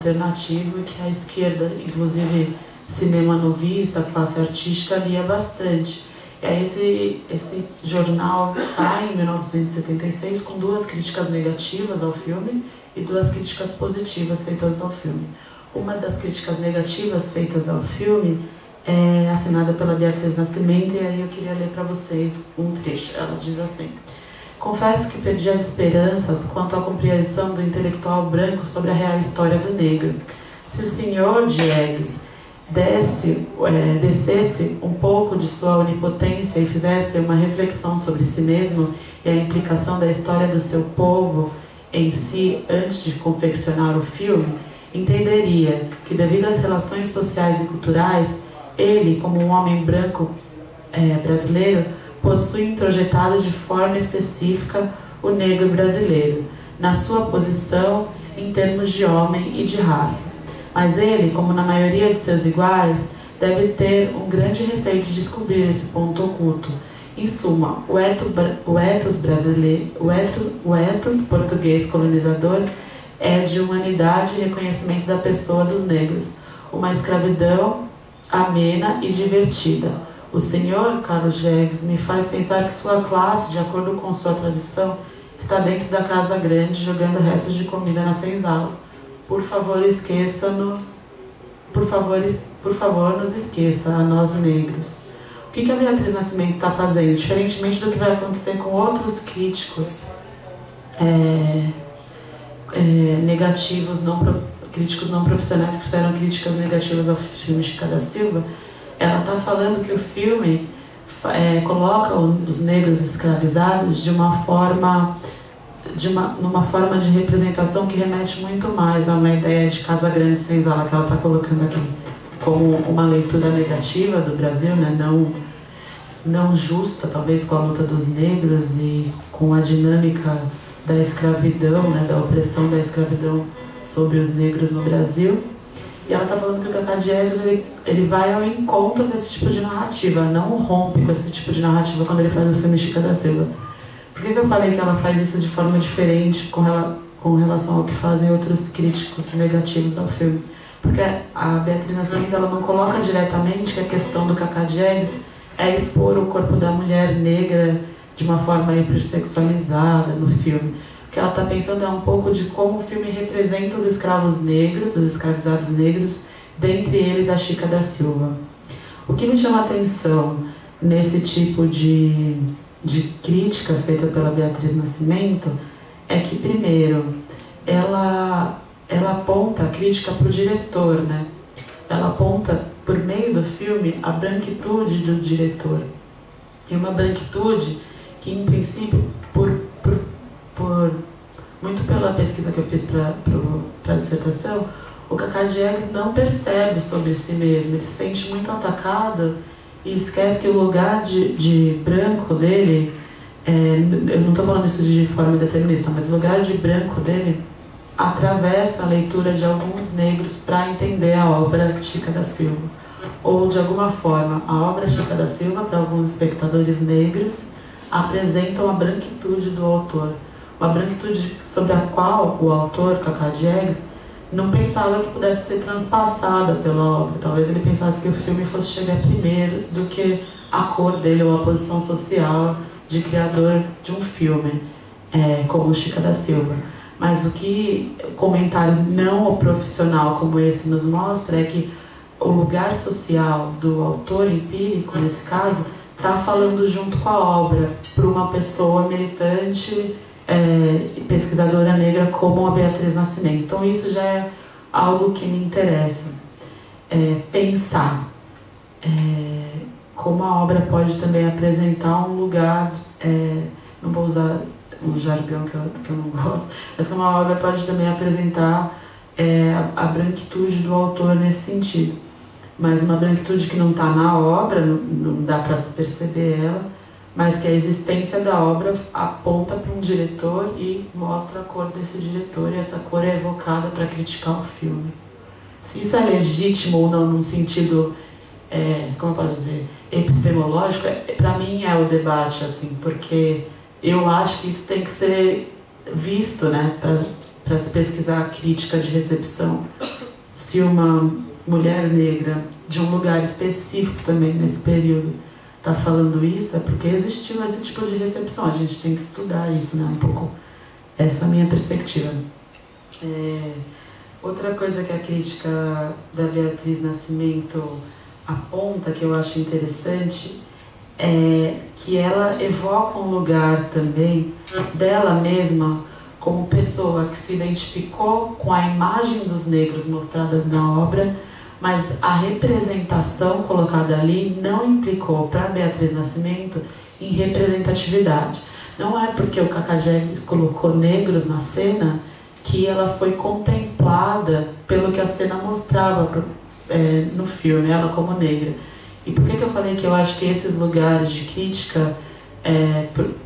alternativo que a esquerda, inclusive cinema novista, classe artística, lia bastante. E aí esse jornal sai em 1976 com 2 críticas negativas ao filme e 2 críticas positivas feitas ao filme. Uma das críticas negativas feitas ao filme é assinada pela Beatriz Nascimento, e aí eu queria ler para vocês um trecho. Ela diz assim: confesso que perdi as esperanças quanto à compreensão do intelectual branco sobre a real história do negro. Se o senhor Diegues descesse um pouco de sua onipotência e fizesse uma reflexão sobre si mesmo e a implicação da história do seu povo em si antes de confeccionar o filme, entenderia que, devido às relações sociais e culturais, ele, como um homem branco brasileiro, possui introjetado de forma específica o negro brasileiro, na sua posição em termos de homem e de raça. Mas ele, como na maioria de seus iguais, deve ter um grande receio de descobrir esse ponto oculto. Em suma, o ethos português colonizador é de humanidade e reconhecimento da pessoa dos negros, uma escravidão amena e divertida. O senhor, Carlos Diegues, me faz pensar que sua classe, de acordo com sua tradição, está dentro da casa grande jogando restos de comida na senzala. Por favor, esqueça-nos. Por favor, nos esqueça, a nós negros. O que a Beatriz Nascimento está fazendo? Diferentemente do que vai acontecer com outros críticos negativos, críticos não profissionais que fizeram críticas negativas ao filme Chica da Silva, ela está falando que o filme coloca os negros escravizados numa forma de representação que remete muito mais a uma ideia de casa grande senzala que ela está colocando aqui como uma leitura negativa do Brasil, né? Não justa, talvez, com a luta dos negros e com a dinâmica da escravidão, né? Da opressão da escravidão sobre os negros no Brasil. E ela está falando que o Cacá Diegues ele vai ao encontro desse tipo de narrativa, não rompe com esse tipo de narrativa quando ele faz o filme Chica da Silva. Por que eu falei que ela faz isso de forma diferente com relação ao que fazem outros críticos negativos ao filme? Porque a Beatriz Nascimento ela não coloca diretamente que a questão do Cacá Diegues é expor o corpo da mulher negra de uma forma hipersexualizada no filme. O que ela está pensando é um pouco de como o filme representa os escravos negros, os escravizados negros, dentre eles a Chica da Silva. O que me chama a atenção nesse tipo de crítica feita pela Beatriz Nascimento é que, primeiro, ela aponta a crítica para o diretor, né? Ela aponta, por meio do filme, a branquitude do diretor. E uma branquitude que, em princípio, muito pela pesquisa que eu fiz para a dissertação, o Cacá Diegues não percebe sobre si mesmo. Ele se sente muito atacado e esquece que o lugar de branco dele, eu não estou falando isso de forma determinista, mas o lugar de branco dele atravessa a leitura de alguns negros para entender a obra Chica da Silva. Ou, de alguma forma, a obra Chica da Silva, para alguns espectadores negros, apresenta uma branquitude do autor. Uma branquitude sobre a qual o autor, Cacá Diegues, não pensava que pudesse ser transpassada pela obra. Talvez ele pensasse que o filme fosse chegar primeiro do que a cor dele ou a posição social de criador de um filme, como Chica da Silva. Mas o que o comentário não profissional como esse nos mostra é que o lugar social do autor empírico, nesse caso, está falando junto com a obra para uma pessoa militante pesquisadora negra como a Beatriz Nascimento. Então isso já é algo que me interessa, pensar como a obra pode também apresentar um lugar, não vou usar um jargão que eu não gosto, mas como a obra pode também apresentar a branquitude do autor nesse sentido. Mas uma branquitude que não está na obra, não dá para se perceber ela, mas que a existência da obra aponta para um diretor e mostra a cor desse diretor, e essa cor é evocada para criticar o filme. Se isso é legítimo ou não num sentido, como eu posso dizer, epistemológico, para mim é o debate, assim, porque eu acho que isso tem que ser visto, né, para se pesquisar a crítica de recepção, se uma mulher negra de um lugar específico também nesse período está falando isso, é porque existiu esse tipo de recepção. A gente tem que estudar isso, né? Um pouco essa é a minha perspectiva. Outra coisa que a crítica da Beatriz Nascimento aponta, que eu acho interessante, é que ela evoca um lugar também dela mesma como pessoa que se identificou com a imagem dos negros mostrada na obra, mas a representação colocada ali não implicou para Beatriz Nascimento em representatividade. Não é porque o Cacajés colocou negros na cena que ela foi contemplada pelo que a cena mostrava no filme, ela como negra. E por que eu falei que eu acho que esses lugares de crítica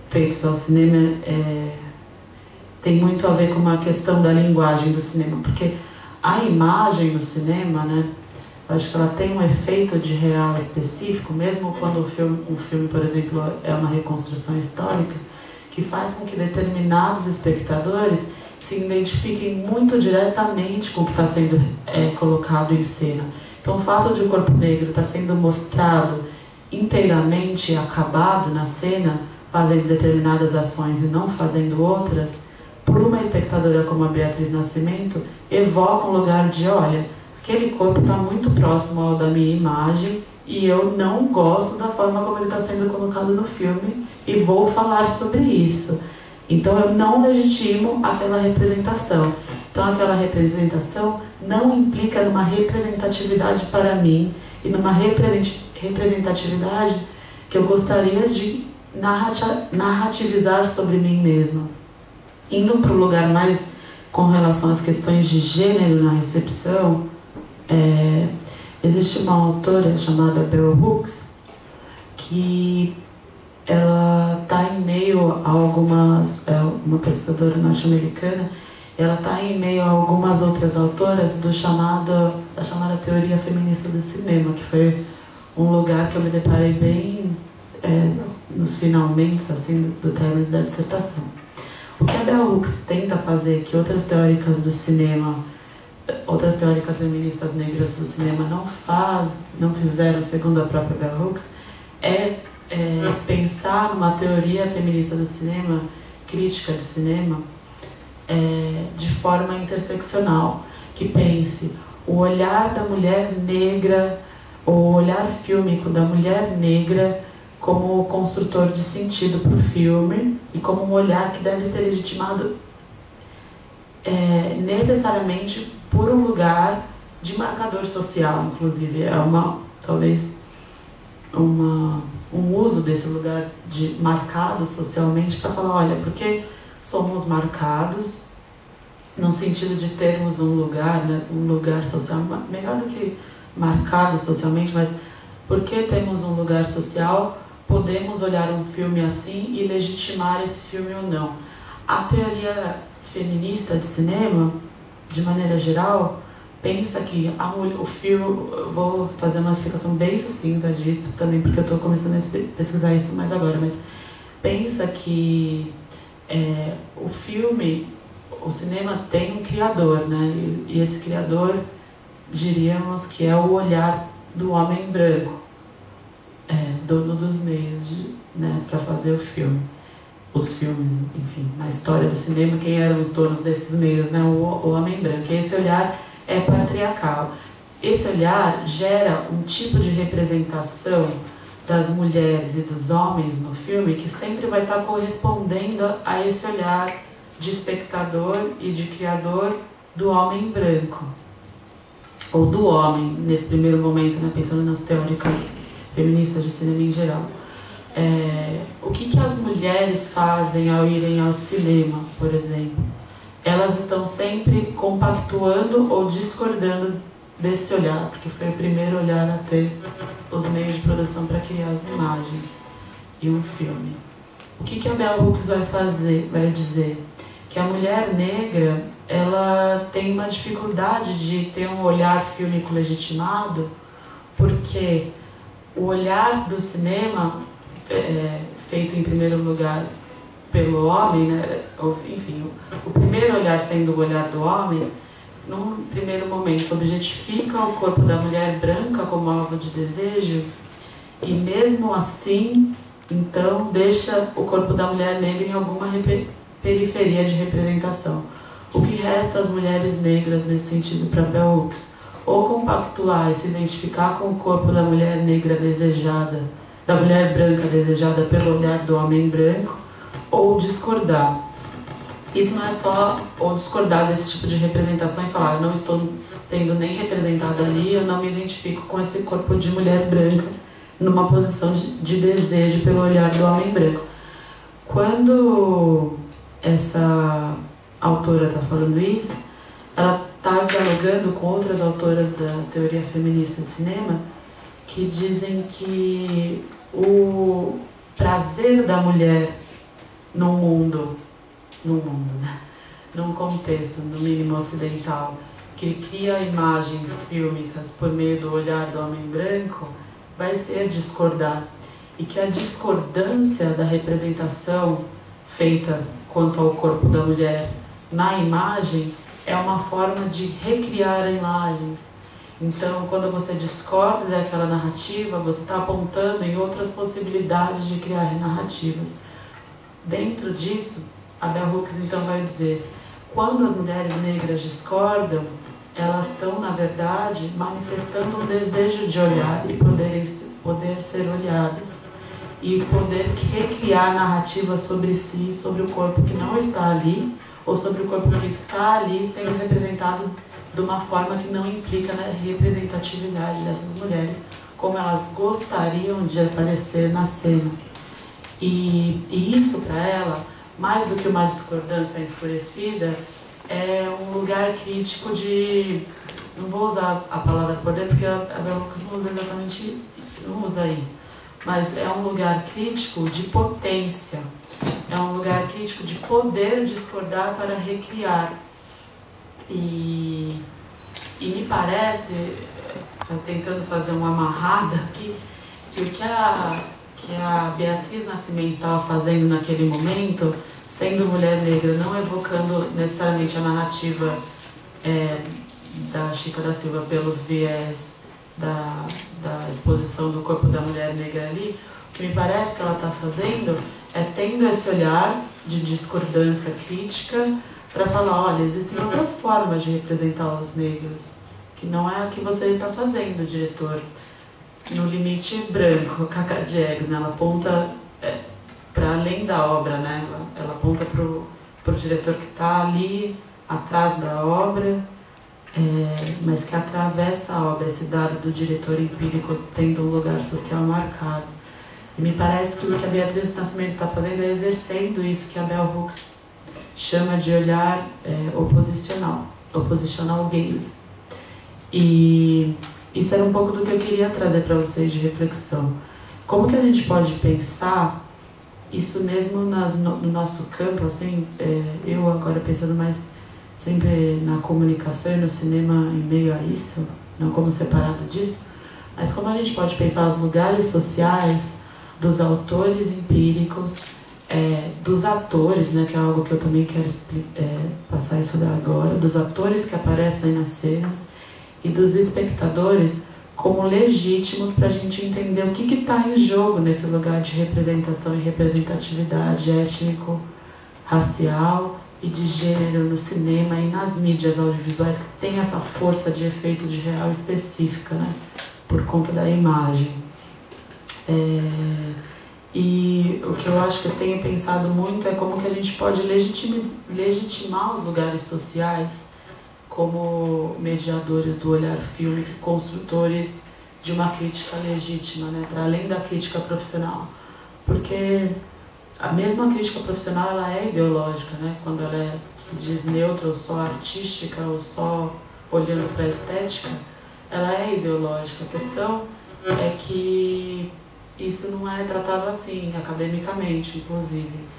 feitos ao cinema tem muito a ver com uma questão da linguagem do cinema? Porque a imagem no cinema, né, eu acho que ela tem um efeito de real específico, mesmo quando um filme, por exemplo, é uma reconstrução histórica, que faz com que determinados espectadores se identifiquem muito diretamente com o que está sendo colocado em cena. Então, o fato de o corpo negro estar sendo mostrado inteiramente acabado na cena, fazendo determinadas ações e não fazendo outras, por uma espectadora como a Beatriz Nascimento, evoca um lugar de, olha, aquele corpo está muito próximo ao da minha imagem e eu não gosto da forma como ele está sendo colocado no filme e vou falar sobre isso. Então eu não legitimo aquela representação. Então aquela representação não implica numa representatividade para mim e numa representatividade que eu gostaria de narrativizar sobre mim mesma. Indo para o lugar mais com relação às questões de gênero na recepção, existe uma autora chamada Bell Hooks que ela está em meio a algumas, uma pesquisadora norte-americana, ela está em meio a algumas outras autoras da chamada teoria feminista do cinema, que foi um lugar que eu me deparei bem nos finalmente assim, do término da dissertação. O que a Bell Hooks tenta fazer, que outras teóricas do cinema, outras teóricas feministas negras do cinema não fizeram, segundo a própria Bell Hooks, pensar numa teoria feminista do cinema, crítica de cinema, de forma interseccional, que pense o olhar da mulher negra, o olhar fílmico da mulher negra como construtor de sentido para o filme e como um olhar que deve ser legitimado necessariamente por um lugar de marcador social, inclusive. Talvez um uso desse lugar de marcado socialmente para falar, olha, porque somos marcados no sentido de termos um lugar, né, um lugar social, melhor do que marcado socialmente, mas porque temos um lugar social, podemos olhar um filme assim e legitimar esse filme ou não. A teoria feminista de cinema, de maneira geral, pensa que o filme... Vou fazer uma explicação bem sucinta disso também, porque eu estou começando a pesquisar isso mais agora, mas pensa que o filme, o cinema tem um criador, né? E esse criador, diríamos que é o olhar do homem branco, dono dos meios, né, para fazer o filme. Os filmes, enfim, na história do cinema, quem eram os donos desses meios, né? O homem branco. E esse olhar é patriarcal. Esse olhar gera um tipo de representação das mulheres e dos homens no filme que sempre vai estar correspondendo a esse olhar de espectador e de criador do homem branco. Ou do homem, nesse primeiro momento, né, pensando nas teóricas feministas de cinema em geral. O que as mulheres fazem ao irem ao cinema, por exemplo? Elas estão sempre compactuando ou discordando desse olhar, porque foi o primeiro olhar a ter os meios de produção para criar as imagens e um filme. O que a Bell Hooks vai dizer? Que a mulher negra, ela tem uma dificuldade de ter um olhar fílmico legitimado, porque o olhar do cinema, feito em primeiro lugar pelo homem, né? Enfim, o primeiro olhar sendo o olhar do homem, num primeiro momento objetifica o corpo da mulher branca como alvo de desejo e mesmo assim, então, deixa o corpo da mulher negra em alguma periferia de representação. O que resta às mulheres negras nesse sentido para Bell Hooks? Ou compactuar e se identificar com o corpo da mulher negra desejada, da mulher branca desejada pelo olhar do homem branco, ou discordar. Isso não é só ou discordar desse tipo de representação e falar, eu não estou sendo nem representada ali, eu não me identifico com esse corpo de mulher branca numa posição de desejo pelo olhar do homem branco. Quando essa autora está falando isso, ela está dialogando com outras autoras da teoria feminista de cinema que dizem que o prazer da mulher num mundo, né? Num contexto, no mínimo ocidental, que cria imagens fílmicas por meio do olhar do homem branco, vai ser discordar. E que a discordância da representação feita quanto ao corpo da mulher na imagem é uma forma de recriar imagens. Então, quando você discorda daquela narrativa, você está apontando em outras possibilidades de criar narrativas. Dentro disso, a Bell Hooks então vai dizer, quando as mulheres negras discordam, elas estão, na verdade, manifestando um desejo de olhar e poder ser olhadas. E poder recriar narrativas sobre si, sobre o corpo que não está ali, ou sobre o corpo que está ali sendo representado de uma forma que não implica na representatividade dessas mulheres, como elas gostariam de aparecer na cena. E isso, para ela, mais do que uma discordância enfurecida, é um lugar crítico de... Não vou usar a palavra poder, porque a Bell Hooks não usa exatamente... não usa isso. Mas é um lugar crítico de potência. É um lugar crítico de poder discordar para recriar. E me parece, tentando fazer uma amarrada aqui, que o que a Beatriz Nascimento estava fazendo naquele momento, sendo mulher negra, não evocando necessariamente a narrativa da Chica da Silva pelo viés da exposição do corpo da mulher negra ali, o que me parece que ela está fazendo é tendo esse olhar de discordância crítica para falar, olha, existem outras formas de representar os negros, que não é a que você está fazendo, diretor. No limite branco, Cacá Diegues, né? Ela aponta para além da obra, né? Ela aponta para o diretor que está ali atrás da obra, mas que atravessa a obra, esse dado do diretor empírico tendo um lugar social marcado. E me parece que o que a Beatriz Nascimento está fazendo é exercendo isso que a Bell Hooks chama de olhar oppositional gaze. E isso era um pouco do que eu queria trazer para vocês de reflexão. Como que a gente pode pensar isso mesmo no nosso campo, assim, eu agora pensando mais sempre na comunicação e no cinema em meio a isso, não como separado disso, mas como a gente pode pensar os lugares sociais dos autores empíricos, dos atores, né, que é algo que eu também quero passar isso agora, dos atores que aparecem aí nas cenas e dos espectadores como legítimos para a gente entender o que está em jogo nesse lugar de representação e representatividade étnico, racial e de gênero no cinema e nas mídias audiovisuais que tem essa força de efeito de real específica, né, por conta da imagem. E o que eu acho que eu tenho pensado muito é como que a gente pode legitimar os lugares sociais como mediadores do olhar fílmico, construtores de uma crítica legítima, né, para além da crítica profissional. Porque a mesma crítica profissional ela é ideológica, né, quando ela se diz neutra ou só artística ou só olhando para a estética, ela é ideológica. A questão é que isso não é tratado assim, academicamente, inclusive.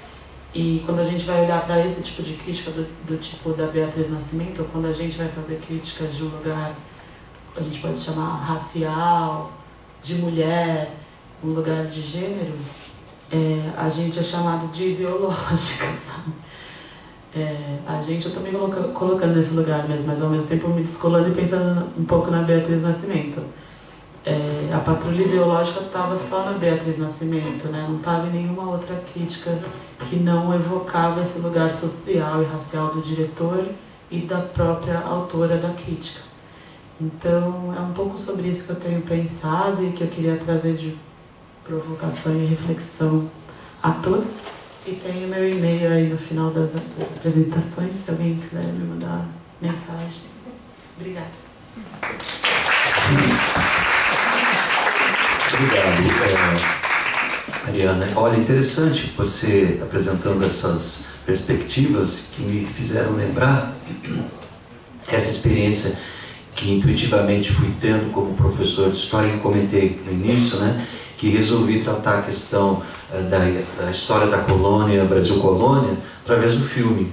E quando a gente vai olhar para esse tipo de crítica, do tipo da Beatriz Nascimento, ou quando a gente vai fazer críticas de um lugar, a gente pode chamar racial, de mulher, um lugar de gênero, a gente é chamado de ideológica, sabe? Eu tô me colocando nesse lugar mesmo, mas ao mesmo tempo me descolando e pensando um pouco na Beatriz Nascimento. A patrulha ideológica estava só na Beatriz Nascimento, né? Não estava em nenhuma outra crítica que não evocava esse lugar social e racial do diretor e da própria autora da crítica. Então, é um pouco sobre isso que eu tenho pensado e que eu queria trazer de provocação e reflexão a todos. E tem o meu e-mail aí no final das apresentações, se alguém quiser me mandar mensagens. Obrigada. Obrigado, Mariana. Olha, interessante você apresentando essas perspectivas que me fizeram lembrar essa experiência que intuitivamente fui tendo como professor de história, que comentei no início, né? Que resolvi tratar a questão da história da colônia, Brasil Colônia, através do filme.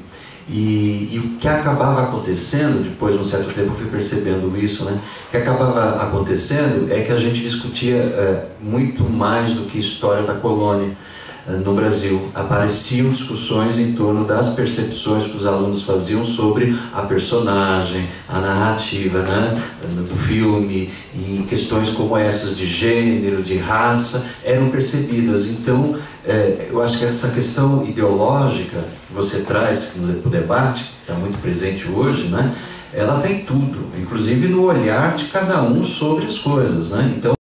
E o que acabava acontecendo, depois de um certo tempo eu fui percebendo isso, né? O que acabava acontecendo é que a gente discutia muito mais do que história da colônia no Brasil. Apareciam discussões em torno das percepções que os alunos faziam sobre a personagem, a narrativa, né, do filme, e questões como essas de gênero, de raça, eram percebidas. Então, eu acho que essa questão ideológica que você traz no debate, que está muito presente hoje, né, ela tem tudo, inclusive no olhar de cada um sobre as coisas, né? Então,